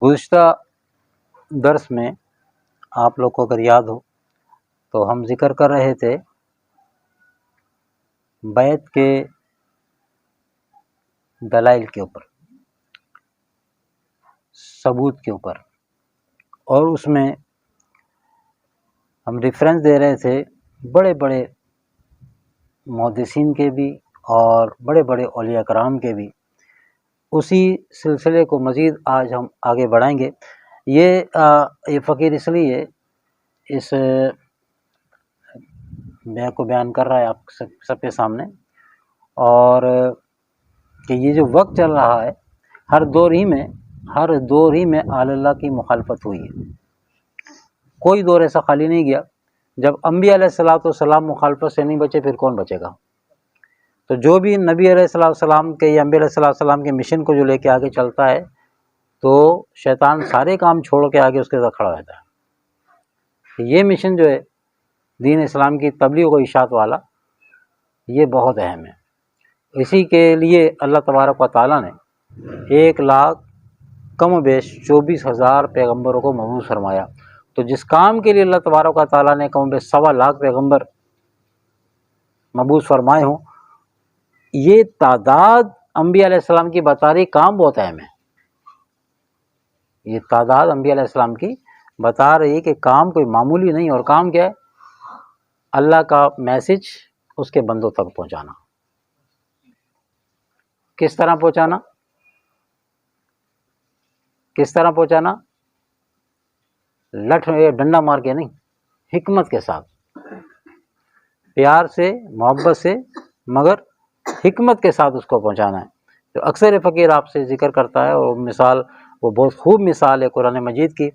گزشتہ درس میں آپ لوگ کو اگر یاد ہو تو ہم ذکر کر رہے تھے بیعت کے دلائل کے اوپر، ثبوت کے اوپر، اور اس میں ہم ریفرنس دے رہے تھے بڑے بڑے محدثین کے بھی اور بڑے بڑے اولیاء کرام کے بھی۔ اسی سلسلے کو مزید آج ہم آگے بڑھائیں گے۔ یہ فقیر اس لیے اس بیان کو بیان کر رہا ہے آپ سب کے سامنے، اور کہ یہ جو وقت چل رہا ہے ہر دور ہی میں آل اللہ کی مخالفت ہوئی ہے۔ کوئی دور ایسا خالی نہیں گیا جب انبیاء علیہ السلام مخالفت سے نہیں بچے، پھر کون بچے گا؟ تو جو بھی نبی علیہ السلام کے یا انبیاء علیہ السلام کے مشن کو جو لے کے آگے چلتا ہے تو شیطان سارے کام چھوڑ کے آگے اس کے ساتھ کھڑا رہتا ہے۔ یہ مشن جو ہے دین اسلام کی تبلیغ و اشاعت والا، یہ بہت اہم ہے۔ اسی کے لیے اللہ تبارک و تعالیٰ نے 1,00,000 کم و بیش 24,000 پیغمبروں کو مبعوث فرمایا۔ تو جس کام کے لیے اللہ تبارک و تعالیٰ نے کم و بیش 2.25 پیغمبر مبعوث فرمائے ہوں، یہ تعداد انبیاء علیہ السلام کی بتا رہی کام بہت اہم ہے۔ یہ تعداد انبیاء علیہ السلام کی بتا رہی کہ کام کوئی معمولی نہیں، اور کام کیا ہے؟ اللہ کا میسج اس کے بندوں تک پہنچانا۔ کس طرح پہنچانا؟ ڈنڈا مار کے نہیں، حکمت کے ساتھ، پیار سے، محبت سے، مگر حکمت کے ساتھ اس کو پہنچانا ہے۔ تو اکثر فقیر آپ سے ذکر کرتا ہے، اور مثال وہ بہت خوب مثال ہے قرآن مجید کی،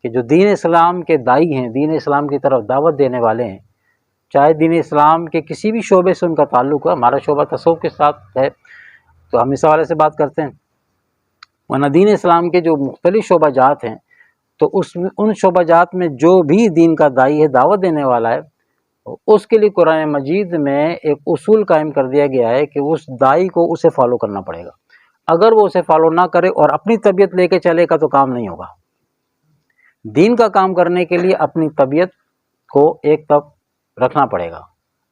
کہ جو دین اسلام کے داعی ہیں، دین اسلام کی طرف دعوت دینے والے ہیں، چاہے دین اسلام کے کسی بھی شعبے سے ان کا تعلق ہے، ہمارا شعبہ تصوف کے ساتھ ہے تو ہم اس حوالے سے بات کرتے ہیں، ورنہ دین اسلام کے جو مختلف شعبہ جات ہیں تو ان شعبہ جات میں جو بھی دین کا داعی ہے، دعوت دینے والا ہے، اس کے لیے قرآن مجید میں ایک اصول قائم کر دیا گیا ہے کہ اس داعی کو اسے فالو کرنا پڑے گا۔ اگر وہ اسے فالو نہ کرے اور اپنی طبیعت لے کے چلے گا تو کام نہیں ہوگا۔ دین کا کام کرنے کے لیے اپنی طبیعت کو ایک طرف رکھنا پڑے گا،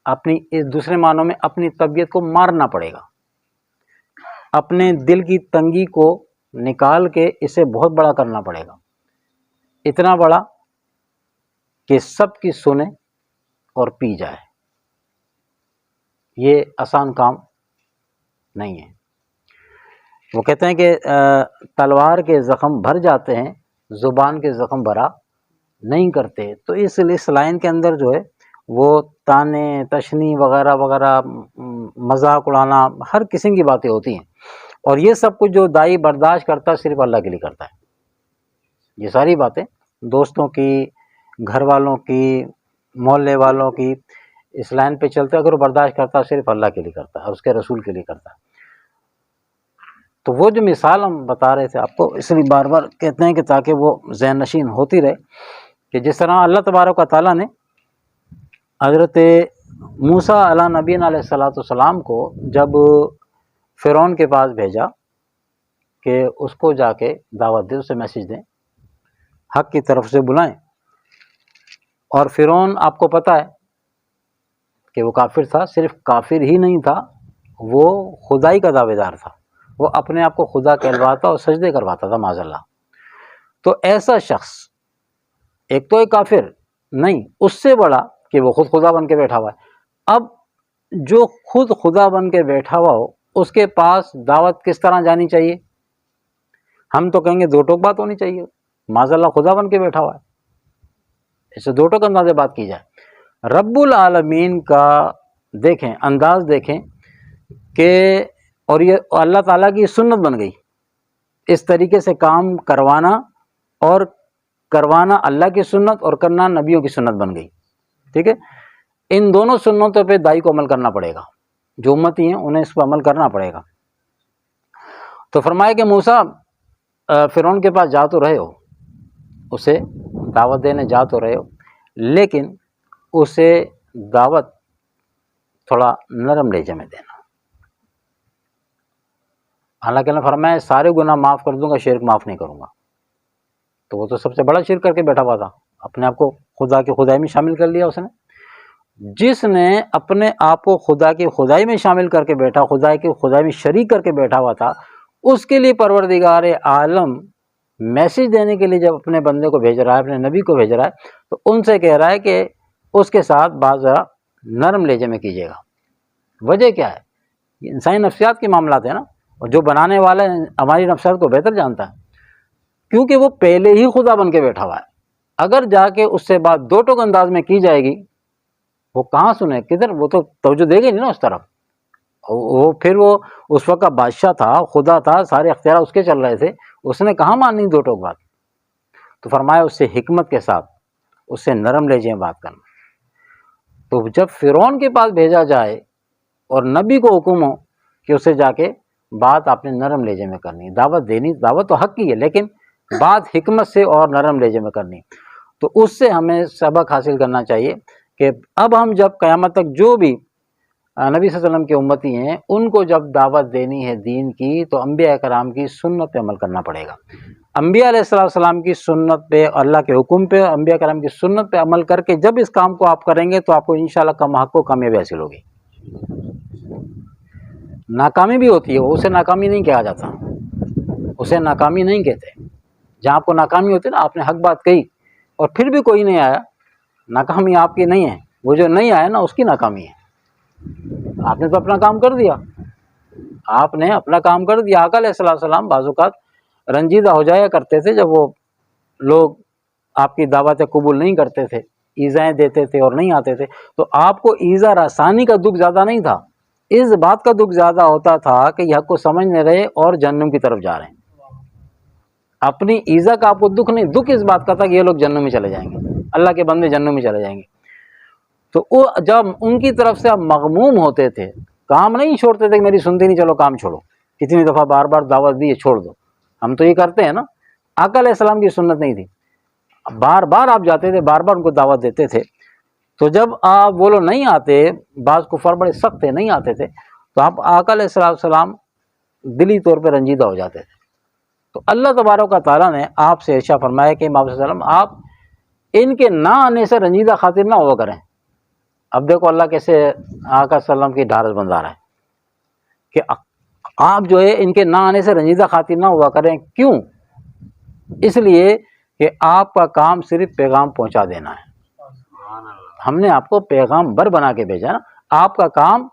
اس دوسرے معنوں میں اپنی طبیعت کو مارنا پڑے گا، اپنے دل کی تنگی کو نکال کے اسے بہت بڑا کرنا پڑے گا، اتنا بڑا کہ سب کی سنے اور پی جائے۔ یہ آسان کام نہیں ہے۔ وہ کہتے ہیں کہ تلوار کے زخم بھر جاتے ہیں، زبان کے زخم بھرا نہیں کرتے۔ تو اس لائن کے اندر جو ہے وہ تانے، تشنی وغیرہ وغیرہ، مذاق اڑانا، ہر قسم کی باتیں ہوتی ہیں، اور یہ سب کچھ جو داعی برداشت کرتا ہے صرف اللہ کے لیے کرتا ہے۔ یہ ساری باتیں دوستوں کی، گھر والوں کی، محلے والوں کی، اس لائن پہ چلتے اگر وہ برداشت کرتا ہے صرف اللہ کے لیے کرتا ہے اور اس کے رسول کے لیے کرتا ہے۔ تو وہ جو مثال ہم بتا رہے تھے آپ کو، اس لیے بار بار کہتے ہیں کہ تاکہ وہ ذہن نشین ہوتی رہے، کہ جس طرح اللہ تبارک و تعالیٰ نے حضرت موسیٰ علیہ نبینا علیہ السلام کو جب فرعون کے پاس بھیجا کہ اس کو جا کے دعوت دے، اسے میسج دیں، حق کی طرف سے بلائیں، اور فرعون آپ کو پتہ ہے کہ وہ کافر تھا، صرف کافر ہی نہیں تھا، وہ خدائی کا دعوے دار تھا، وہ اپنے آپ کو خدا کہلواتا اور سجدے کرواتا تھا معاذ اللہ۔ تو ایسا شخص، ایک تو ایک کافر نہیں، اس سے بڑا کہ وہ خود خدا بن کے بیٹھا ہوا ہے۔ اب جو خود خدا بن کے بیٹھا ہوا ہو، اس کے پاس دعوت کس طرح جانی چاہیے؟ ہم تو کہیں گے دو ٹوک بات ہونی چاہیے، معاذ اللہ خدا بن کے بیٹھا ہوا ہے، اسے دو ٹوک انداز سے بات کی جائے۔ رب العالمین کا دیکھیں، انداز دیکھیں کہ، اور یہ اللہ تعالیٰ کی سنت بن گئی، اس طریقے سے کام کروانا، اور کروانا اللہ کی سنت اور کرنا نبیوں کی سنت بن گئی، ٹھیک ہے؟ ان دونوں سنتوں پہ داعی کو عمل کرنا پڑے گا، جو امتی ہیں انہیں اس پر عمل کرنا پڑے گا۔ تو فرمایا کہ موسیٰ فرعون کے پاس جا تو رہے ہو، اسے دعوت دینے جا تو رہے ہو، لیکن اسے دعوت تھوڑا نرم لہجے میں دینا۔ حالانکہ اللہ فرمایا سارے گناہ معاف کر دوں گا، شرک معاف نہیں کروں گا۔ تو وہ تو سب سے بڑا شرک کر کے بیٹھا ہوا تھا، اپنے آپ کو خدا کی خدائی میں شامل کر لیا اس نے۔ جس نے اپنے آپ کو خدا کی خدائی میں شامل کر کے بیٹھا، خدا کی خدائی میں شریک کر کے بیٹھا ہوا تھا، اس کے لیے پروردگار عالم میسج دینے کے لیے جب اپنے بندے کو بھیج رہا ہے، اپنے نبی کو بھیج رہا ہے، تو ان سے کہہ رہا ہے کہ اس کے ساتھ بات ذرا نرم لہجے میں کیجیے گا۔ وجہ کیا ہے؟ یہ انسانی نفسیات کے معاملات ہیں نا، اور جو بنانے والا ہے ہماری نفسیات کو بہتر جانتا ہے، کیونکہ وہ پہلے ہی خدا بن کے بیٹھا ہوا ہے۔ اگر جا کے اس سے بات دو ٹوک انداز میں کی جائے گی، وہ کہاں سنے، کدھر، وہ تو توجہ دے گی نہیں نا اس طرف۔ وہ پھر وہ اس وقت کا بادشاہ تھا، خدا تھا، سارے اختیار اس کے چل رہے تھے، اس نے کہاں ماننی دو ٹوک بات۔ تو فرمایا اس سے حکمت کے ساتھ، اس سے نرم لہجے میں بات کرنا۔ تو جب فرعون کے پاس بھیجا جائے اور نبی کو حکم ہو کہ اسے جا کے بات آپ نے نرم لہجے میں کرنی، دعوت دینی، دعوت تو حق کی ہے لیکن بات حکمت سے اور نرم لہجے میں کرنی، تو اس سے ہمیں سبق حاصل کرنا چاہیے کہ اب ہم جب قیامت تک جو بھی نبی صلی اللہ علیہ وسلم کے امتی ہیں ان کو جب دعوت دینی ہے دین کی، تو انبیاء کرام کی سنت پہ عمل کرنا پڑے گا۔ انبیاء علیہ السلام کی سنت پہ، اللہ کے حکم پہ، انبیاء کرام کی سنت پہ عمل کر کے جب اس کام کو آپ کریں گے تو آپ کو انشاءاللہ کم حق کو کامیابی حاصل ہوگی۔ ناکامی بھی ہوتی ہے، اسے ناکامی نہیں کہا جاتا، اسے ناکامی نہیں کہتے۔ جہاں آپ کو ناکامی ہوتی ہے نا، آپ نے حق بات کہی اور پھر بھی کوئی نہیں آیا، ناکامی آپ کی نہیں ہے، وہ جو نہیں آیا نا اس کی ناکامی ہے۔ آپ نے تو اپنا کام کر دیا، آپ نے اپنا کام کر دیا۔ آقا علیہ السلام بعض اوقات رنجیدہ ہو جایا کرتے تھے جب وہ لوگ آپ کی دعوتیں قبول نہیں کرتے تھے، ایذائیں دیتے تھے اور نہیں آتے تھے، تو آپ کو ایذا رسانی کا دکھ زیادہ نہیں تھا، اس بات کا دکھ زیادہ ہوتا تھا کہ یہ حق کو سمجھ نہیں رہے اور جہنم کی طرف جا رہے ہیں۔ اپنی ایذا کا آپ کو دکھ نہیں، دکھ اس بات کا تھا کہ یہ لوگ جہنم میں چلے جائیں گے، اللہ کے بندے جہنم میں چلے جائیں گے۔ تو وہ جب ان کی طرف سے آپ مغموم ہوتے تھے، کام نہیں چھوڑتے تھے کہ میری سنتی نہیں، چلو کام چھوڑو، کتنی دفعہ بار بار دعوت دی ہے، چھوڑ دو، ہم تو یہ کرتے ہیں نا۔ آقا علیہ السلام کی سنت نہیں تھی، بار بار آپ جاتے تھے، بار بار ان کو دعوت دیتے تھے، تو جب آپ وہ لوگ نہیں آتے، بعض کفار بڑے سخت تھے، نہیں آتے تھے، تو آپ آقا علیہ السلام دلی طور پہ رنجیدہ ہو جاتے تھے۔ تو اللہ تبارک و تعالیٰ نے آپ سے ارشاد فرمایا کہ امام صلی اللہ علیہ وسلم آپ ان کے نہ آنے سے رنجیدہ خاطر نہ ہوا کریں۔ اب دیکھو اللہ کیسے آقا صلی اللہ علیہ وسلم کی ڈھارس بندھا رہا ہے کہ آپ جو ہے ان کے نہ آنے سے رنجیدہ خاطر نہ ہوا کریں۔ کیوں؟ اس لیے کہ آپ کا کام صرف پیغام پہنچا دینا ہے، ہم نے آپ کو پیغام بر بنا کے بھیجا نا، آپ کا کام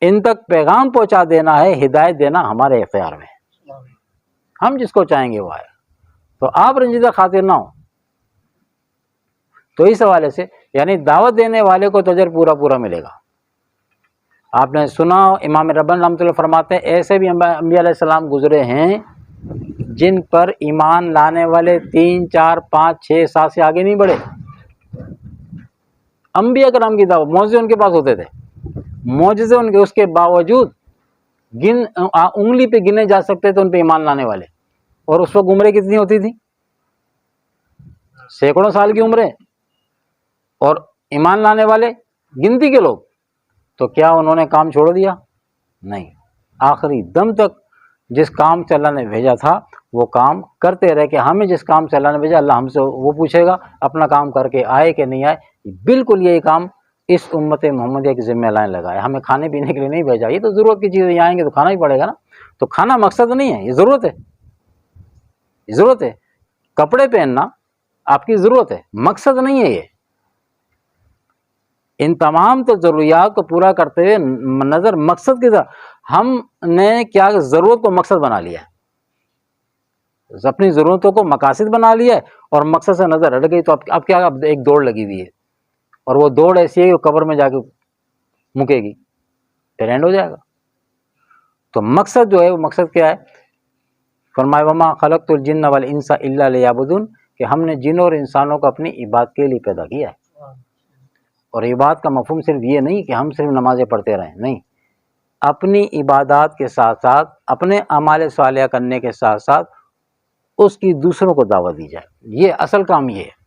ان تک پیغام پہنچا دینا ہے، ہدایت دینا ہمارے اختیار میں ہے، ہم جس کو چاہیں گے وہ آئے، تو آپ رنجیدہ خاطر نہ ہو۔ تو اس حوالے سے یعنی دعوت دینے والے کو تو اجر پورا پورا ملے گا۔ آپ نے سنا امام ربانی رحمۃ اللہ فرماتے ہیں ایسے بھی انبیاء علیہ السلام گزرے ہیں جن پر ایمان لانے والے 3 4 5 6 7 سے آگے نہیں بڑھے۔ انبیاء کرام کی دعوت، معجزے ان کے پاس ہوتے تھے، معجزے ان کے، اس کے باوجود انگلی پہ گنے جا سکتے تھے ان پہ ایمان لانے والے، اور اس وقت عمریں کتنی ہوتی تھی؟ سینکڑوں سال کی عمریں، اور ایمان لانے والے گنتی کے لوگ۔ تو کیا انہوں نے کام چھوڑ دیا؟ نہیں، آخری دم تک جس کام سے اللہ نے بھیجا تھا وہ کام کرتے رہے، کہ ہمیں جس کام سے اللہ نے بھیجا اللہ ہم سے وہ پوچھے گا اپنا کام کر کے آئے کہ نہیں آئے۔ بالکل یہی کام اس امت محمدیہ کے ذمہ اللہ نے لگایا، ہمیں کھانے پینے کے لیے نہیں بھیجا، یہ تو ضرورت کی چیزیں، آئیں گے تو کھانا ہی پڑے گا نا، تو کھانا مقصد نہیں ہے، یہ ضرورت ہے، یہ ضرورت ہے۔ کپڑے پہننا آپ کی ضرورت ہے، مقصد نہیں ہے یہ۔ ان تمام تو ضروریات کو پورا کرتے ہوئے نظر مقصد کی طرف، ہم نے کیا ضرورت کو مقصد بنا لیا ہے، اپنی ضرورتوں کو مقاصد بنا لیا ہے اور مقصد سے نظر ہٹ گئی، تو اب کیا، اب ایک دوڑ لگی ہوئی ہے، اور وہ دوڑ ایسی ہے کہ قبر میں جا کے مکے گی، پھر اینڈ ہو جائے گا۔ تو مقصد جو ہے وہ مقصد کیا ہے؟ فرمایا وما خلقت الجن والانس الا لیعبدون، کہ ہم نے جن اور انسانوں کو اپنی عبادت کے لیے پیدا کیا ہے۔ اور عبادت کا مفہوم صرف یہ نہیں کہ ہم صرف نمازیں پڑھتے رہیں، نہیں، اپنی عبادات کے ساتھ ساتھ، اپنے اعمال صالحہ کرنے کے ساتھ ساتھ اس کی دوسروں کو دعوت دی جائے، یہ اصل کام یہ ہے۔